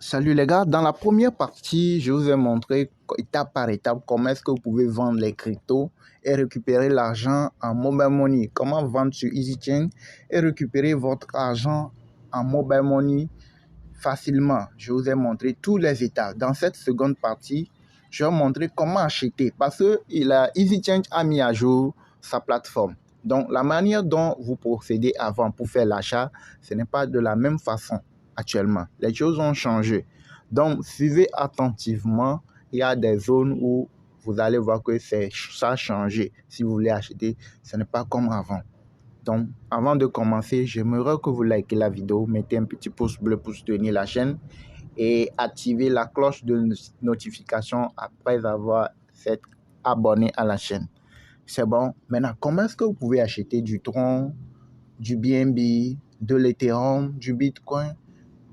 Salut les gars, dans la première partie, je vous ai montré étape par étape comment est-ce que vous pouvez vendre les cryptos et récupérer l'argent en mobile money. Comment vendre sur EasyChain et récupérer votre argent en mobile money facilement. Je vous ai montré tous les étapes. Dans cette seconde partie, je vais vous montrer comment acheter parce que EasyChain a mis à jour sa plateforme. Donc, la manière dont vous procédez avant pour faire l'achat, ce n'est pas de la même façon actuellement. Les choses ont changé. Donc, suivez attentivement. Il y a des zones où vous allez voir que ça a changé. Si vous voulez acheter, ce n'est pas comme avant. Donc, avant de commencer, j'aimerais que vous likez la vidéo, mettez un petit pouce bleu pour soutenir la chaîne et activez la cloche de notification après avoir été abonné à la chaîne. C'est bon. Maintenant, comment est-ce que vous pouvez acheter du Tron, du BNB, de l'Ethereum, du Bitcoin,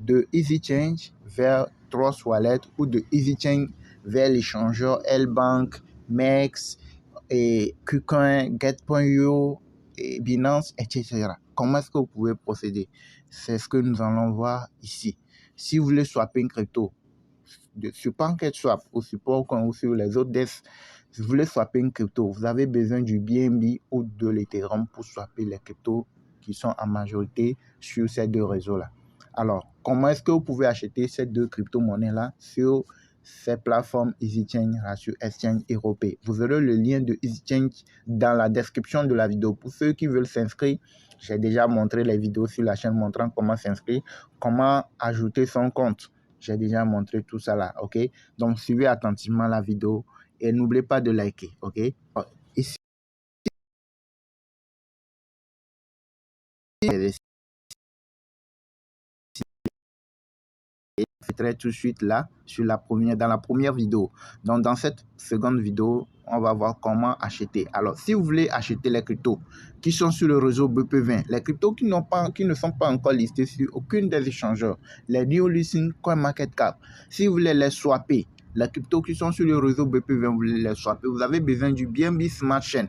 de EasyChain vers Trust Wallet ou de EasyChain vers l'échangeur L-Bank, MEX et KuCoin, Get.io et Binance, etc. Comment est-ce que vous pouvez procéder? C'est ce que nous allons voir ici. Si vous voulez swapper une crypto sur PancakeSwap ou sur Polkon ou sur les autres desks, si vous voulez swapper une crypto, vous avez besoin du BNB ou de l'Ethereum pour swapper les cryptos qui sont en majorité sur ces deux réseaux-là. Alors, comment est-ce que vous pouvez acheter ces deux crypto-monnaies-là sur ces plateformes EasyChain, sur Exchange Européen? Vous aurez le lien de EasyChain dans la description de la vidéo. Pour ceux qui veulent s'inscrire, j'ai déjà montré les vidéos sur la chaîne montrant comment s'inscrire, comment ajouter son compte. J'ai déjà montré tout ça là, ok? Donc, suivez attentivement la vidéo et n'oubliez pas de liker, ok? Ici, je ferai tout de suite là dans la première vidéo. Donc dans cette seconde vidéo, on va voir comment acheter. Alors si vous voulez acheter les cryptos qui sont sur le réseau BP20, les cryptos qui ne sont pas encore listés sur aucune des échangeurs, les new listing CoinMarketCap, si vous voulez les swapper, les cryptos qui sont sur le réseau BP20, vous voulez les swapper, vous avez besoin du BNB Smart Chain.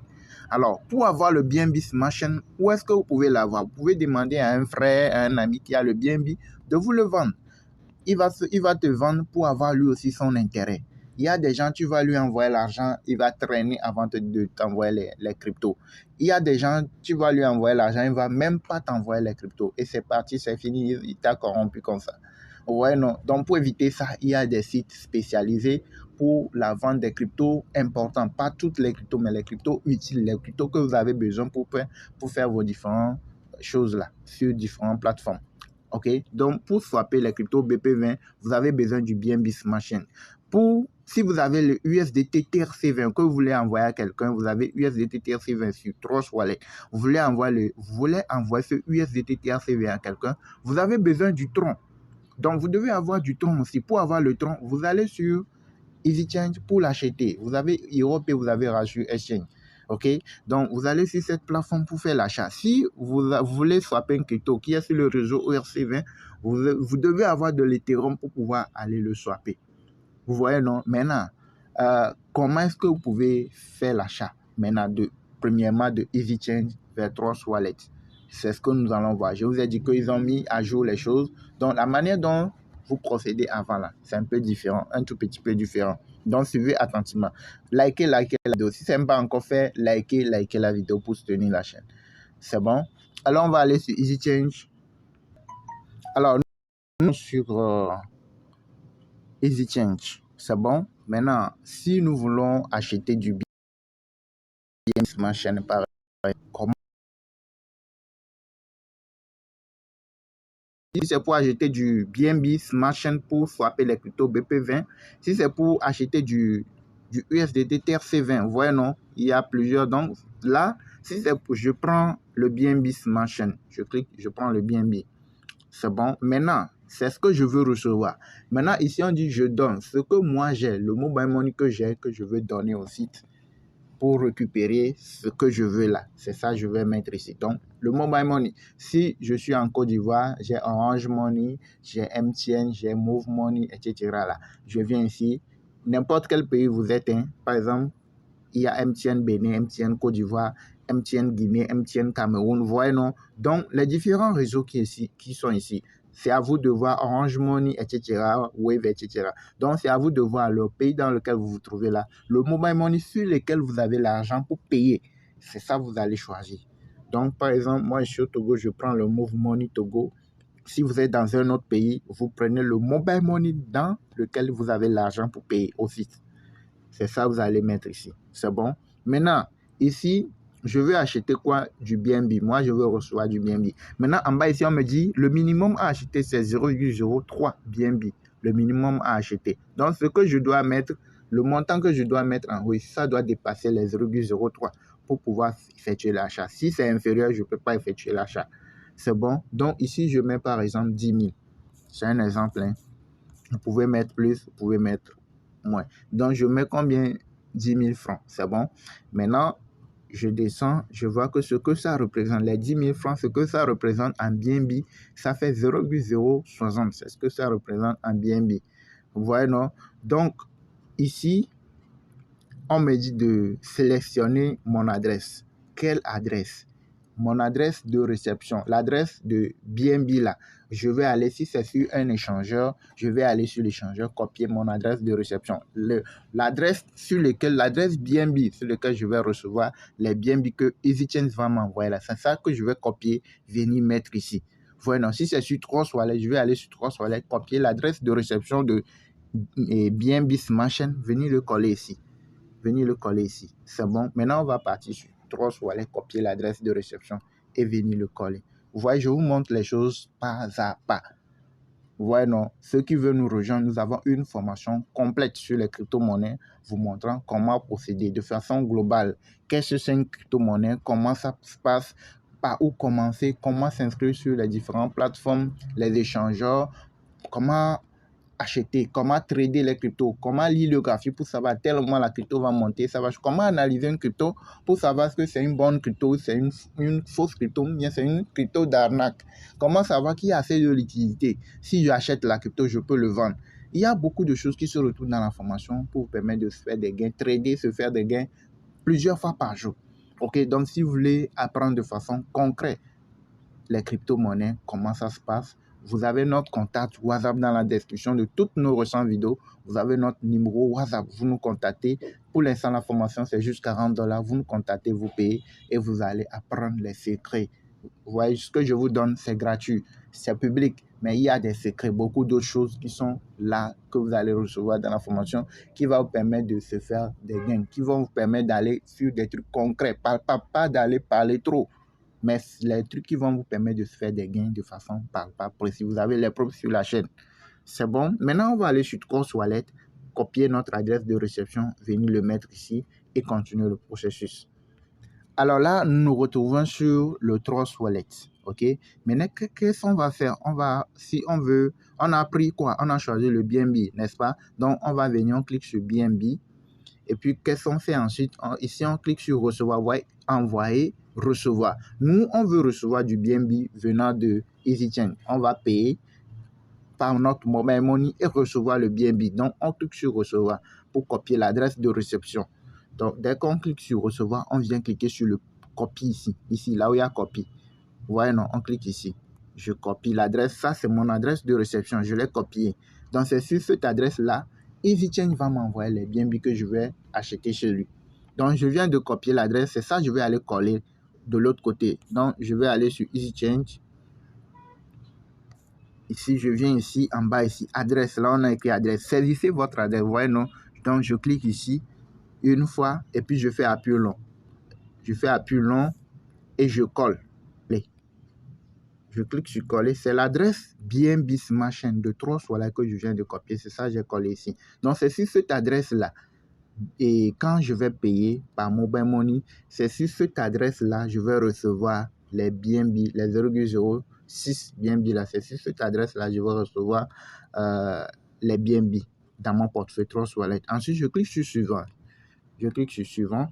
Alors, pour avoir le BNB Smart Chain, où est-ce que vous pouvez l'avoir? Vous pouvez demander à un frère, à un ami qui a le BNB de vous le vendre. Il va te vendre pour avoir lui aussi son intérêt. Il y a des gens, tu vas lui envoyer l'argent, il va traîner avant de t'envoyer les cryptos. Il y a des gens, tu vas lui envoyer l'argent, il ne va même pas t'envoyer les cryptos. Et c'est parti, c'est fini, il t'a corrompu comme ça. Ouais, non. Donc, pour éviter ça, il y a des sites spécialisés pour la vente des cryptos importants. Pas toutes les cryptos, mais les cryptos utiles, les cryptos que vous avez besoin pour faire vos différentes choses là, sur différentes plateformes. Ok, donc pour swapper les cryptos BP20, vous avez besoin du BNB Smart Chain. Si vous avez le USDT TRC20 que vous voulez envoyer à quelqu'un, vous avez USDT TRC20 sur Trust Wallet. Vous voulez envoyer ce USDT TRC20 à quelqu'un, vous avez besoin du Tron. Donc vous devez avoir du Tron aussi. Pour avoir le Tron, vous allez sur EasyChain pour l'acheter. Vous avez Europe et vous avez Razor Exchange. Ok, donc vous allez sur cette plateforme pour faire l'achat. Si vous voulez swapper un crypto qui est sur le réseau ERC20, vous devez avoir de l'Ethereum pour pouvoir aller le swapper. Vous voyez, non? Maintenant, comment est-ce que vous pouvez faire l'achat? Maintenant, premièrement, de EasyChain vers Trust Wallet. C'est ce que nous allons voir. Je vous ai dit qu'ils ont mis à jour les choses. Donc, la manière dont vous procédez avant là, c'est un peu différent, un tout petit peu différent. Donc, suivez attentivement. Likez la vidéo. Si ce n'est pas encore fait, likez la vidéo pour soutenir la chaîne. C'est bon? Alors, on va aller sur EasyChain. Alors, nous sur EasyChain. C'est bon? Maintenant, si nous voulons acheter du bien, ma chaîne pareil. Comment? Si c'est pour acheter du BNB Smart Chain pour swapper les cryptos BP20, si c'est pour acheter du USDT TRC20, vous voyez, non? Il y a plusieurs. Donc là, si c'est pour, je prends le BNB Smart Chain. Je clique, je prends le BNB. C'est bon. Maintenant, c'est ce que je veux recevoir. Maintenant, ici, on dit je donne ce que moi j'ai, le mobile money que j'ai, que je veux donner au site pour récupérer ce que je veux là. C'est ça que je vais mettre ici. Donc, le mobile money. Si je suis en Côte d'Ivoire, j'ai Orange Money, j'ai MTN, j'ai Move Money, etc. là. Je viens ici. N'importe quel pays vous êtes, hein. Par exemple, il y a MTN Bénin, MTN Côte d'Ivoire, MTN Guinée, MTN Cameroun, vous voyez, non? Donc, les différents réseaux qui sont ici. C'est à vous de voir Orange Money, etc., Wave, etc. Donc, c'est à vous de voir le pays dans lequel vous vous trouvez là, le mobile money sur lequel vous avez l'argent pour payer. C'est ça que vous allez choisir. Donc, par exemple, moi, je suis au Togo, je prends le Move Money Togo. Si vous êtes dans un autre pays, vous prenez le mobile money dans lequel vous avez l'argent pour payer aussi. C'est ça que vous allez mettre ici. C'est bon. Maintenant, ici, je veux acheter quoi? Du BNB. Moi, je veux recevoir du BNB. Maintenant, en bas ici, on me dit le minimum à acheter, c'est 0,03 BNB. Le minimum à acheter. Donc, ce que je dois mettre, le montant que je dois mettre en haut, ça doit dépasser les 0,03 pour pouvoir effectuer l'achat. Si c'est inférieur, je ne peux pas effectuer l'achat. C'est bon. Donc, ici, je mets par exemple 10 000. C'est un exemple. Hein. Vous pouvez mettre plus, vous pouvez mettre moins. Donc, je mets combien? 10 000 francs. C'est bon. Maintenant, je descends. Je vois que ce que ça représente, les 10 000 francs, ce que ça représente en BNB, ça fait 0,060. C'est ce que ça représente en BNB. Vous voyez, non? Donc, ici, on me dit de sélectionner mon adresse. Quelle adresse? Mon adresse de réception, l'adresse de BNB là. Je vais aller, si c'est sur un échangeur, je vais aller sur l'échangeur, copier mon adresse de réception. L'adresse sur laquelle, l'adresse BNB sur laquelle je vais recevoir les BNB que EasyChain va m'envoyer là. C'est ça que je vais copier, venir mettre ici. Voilà, si c'est sur Trust Wallet, je vais aller sur Trust Wallet, copier l'adresse de réception de BNB Smashing, venir le coller ici. Venir le coller ici. C'est bon. Maintenant, on va partir sur Trust Wallet, copier l'adresse de réception et venir le coller. Vous voyez, je vous montre les choses pas à pas. Vous voyez, non? Ceux qui veulent nous rejoindre, nous avons une formation complète sur les crypto-monnaies, vous montrant comment procéder de façon globale. Qu'est-ce que c'est une crypto-monnaie? Comment ça se passe? Par où commencer? Comment s'inscrire sur les différentes plateformes, les échangeurs? Comment acheter, comment trader les cryptos, comment lire le graphique pour savoir à tel moment la crypto va monter, comment analyser une crypto pour savoir ce que c'est une bonne crypto, c'est une fausse crypto, bien c'est une crypto d'arnaque, comment savoir qui a assez de liquidité, si j'achète la crypto, je peux le vendre. Il y a beaucoup de choses qui se retrouvent dans la formation pour vous permettre de se faire des gains, trader, se faire des gains plusieurs fois par jour. Ok, donc si vous voulez apprendre de façon concrète les crypto-monnaies, comment ça se passe, vous avez notre contact WhatsApp dans la description de toutes nos récentes vidéos. Vous avez notre numéro WhatsApp. Vous nous contactez. Pour l'instant, la formation, c'est juste $40. Vous nous contactez, vous payez et vous allez apprendre les secrets. Vous voyez, ce que je vous donne, c'est gratuit. C'est public. Mais il y a des secrets, beaucoup d'autres choses qui sont là, que vous allez recevoir dans la formation, qui va vous permettre de se faire des gains, qui vont vous permettre d'aller sur des trucs concrets, pas d'aller parler trop. Mais les trucs qui vont vous permettre de se faire des gains de façon palpable, si vous avez les preuves sur la chaîne. C'est bon. Maintenant, on va aller sur Trust Wallet, copier notre adresse de réception, venir le mettre ici et continuer le processus. Alors là, nous nous retrouvons sur le Trust Wallet. OK? Maintenant, qu'est-ce qu'on va faire? Si on veut, on a pris quoi? On a choisi le BNB, n'est-ce pas? Donc, on va venir, on clique sur BNB. Et puis, qu'est-ce qu'on fait ensuite? Ici, on clique sur recevoir, envoyer, recevoir. Nous, on veut recevoir du BNB venant de EasyChain. On va payer par notre mobile money et recevoir le BNB. Donc, on clique sur recevoir pour copier l'adresse de réception. Donc, dès qu'on clique sur recevoir, on vient cliquer sur le copie ici. Ici, là où il y a copie. Vous voyez, non, on clique ici. Je copie l'adresse. Ça, c'est mon adresse de réception. Je l'ai copié. Donc, c'est sur cette adresse-là, EasyChain va m'envoyer les BNB que je vais acheter chez lui. Donc, je viens de copier l'adresse. C'est ça, je vais aller coller de l'autre côté. Donc, je vais aller sur EasyChain. Ici, je viens ici, en bas ici, adresse. Là, on a écrit adresse. Saisissez votre adresse. Vous voyez, non? Donc, je clique ici une fois et puis je fais appui long. Je fais appui long et je colle. Je clique sur coller. C'est l'adresse BNB Smashing de Trust Wallet que je viens de copier. C'est ça que j'ai collé ici. Donc, c'est sur cette adresse-là. Et quand je vais payer par mobile money, c'est sur cette adresse-là, je vais recevoir les BNB, les 0,06 BNB là. C'est sur cette adresse-là, je vais recevoir les BNB dans mon portefeuille Trust Wallet. Ensuite, je clique sur suivant. Je clique sur suivant.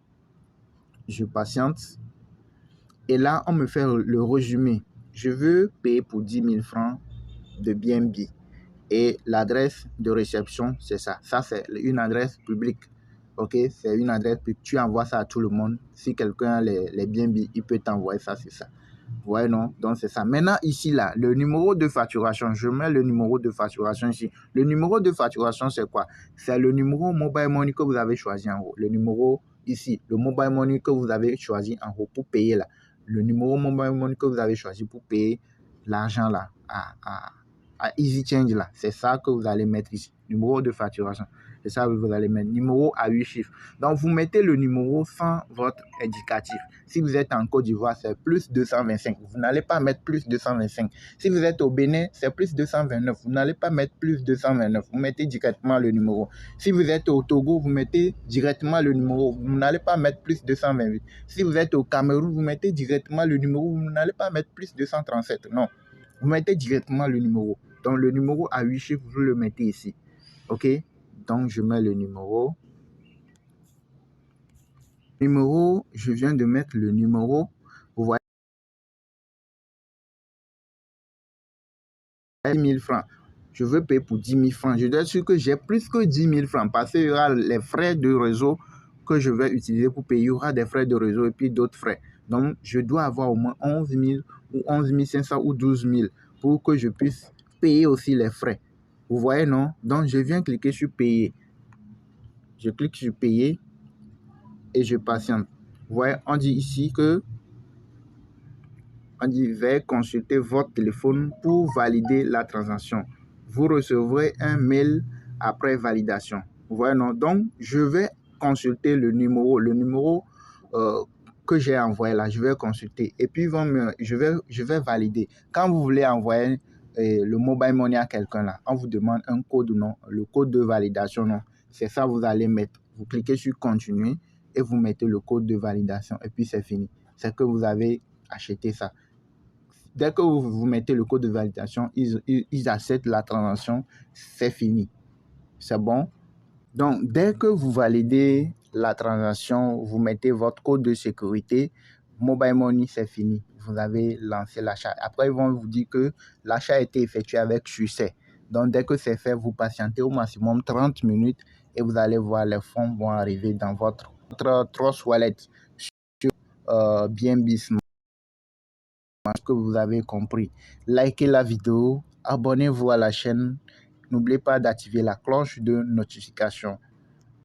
Je patiente. Et là, on me fait le résumé. Je veux payer pour 10 000 francs de BNB. Et l'adresse de réception, c'est ça. Ça, c'est une adresse publique. OK? C'est une adresse publique. Tu envoies ça à tout le monde. Si quelqu'un a les BNB, il peut t'envoyer ça, c'est ça. Ouais, non? Donc, c'est ça. Maintenant, ici, là, le numéro de facturation, je mets le numéro de facturation ici. Le numéro de facturation, c'est quoi? C'est le numéro Mobile Money que vous avez choisi en haut. Le numéro ici, le Mobile Money que vous avez choisi en haut pour payer là. Le numéro Mobile Money que vous avez choisi pour payer l'argent là, à Easy Change là. C'est ça que vous allez mettre ici. Numéro de facturation. C'est ça que vous allez mettre. Numéro à 8 chiffres. Donc, vous mettez le numéro sans votre indicatif. Si vous êtes en Côte d'Ivoire, c'est plus 225. Vous n'allez pas mettre plus 225. Si vous êtes au Bénin, c'est plus 229. Vous n'allez pas mettre plus 229. Vous mettez directement le numéro. Si vous êtes au Togo, vous mettez directement le numéro. Vous n'allez pas mettre plus 228. Si vous êtes au Cameroun, vous mettez directement le numéro. Vous n'allez pas mettre plus 237. Non. Vous mettez directement le numéro. Donc, le numéro à 8 chiffres, vous le mettez ici. OK? Donc, je mets le numéro. Je viens de mettre le numéro. Vous voyez, 10 000 francs. Je veux payer pour 10 000 francs. Je dois être sûr que j'ai plus que 10 000 francs parce qu'il y aura les frais de réseau que je vais utiliser pour payer. Il y aura des frais de réseau et puis d'autres frais. Donc, je dois avoir au moins 11 000 ou 11 500 ou 12 000 pour que je puisse payer aussi les frais. Vous voyez, non? Donc, je viens cliquer sur payer. Je clique sur payer et je patiente. Vous voyez, on dit ici que on dit veuillez consulter votre téléphone pour valider la transaction. Vous recevrez un mail après validation. Vous voyez, non? Donc, je vais consulter le numéro que j'ai envoyé là. Je vais consulter et puis je vais valider. Quand vous voulez envoyer le mobile money à quelqu'un là, on vous demande un code, non? Le code de validation, non? C'est ça, vous allez mettre. Vous cliquez sur continuer et vous mettez le code de validation et puis c'est fini. C'est que vous avez acheté ça. Dès que vous mettez le code de validation, ils acceptent la transaction, c'est fini. C'est bon? Donc, dès que vous validez la transaction, vous mettez votre code de sécurité, Mobile Money, c'est fini. Vous avez lancé l'achat. Après, ils vont vous dire que l'achat a été effectué avec succès. Donc, dès que c'est fait, vous patientez au maximum 30 minutes et vous allez voir les fonds vont arriver dans votre Trust Wallet sur BNB Smart. Que vous avez compris. Likez la vidéo, abonnez-vous à la chaîne. N'oubliez pas d'activer la cloche de notification.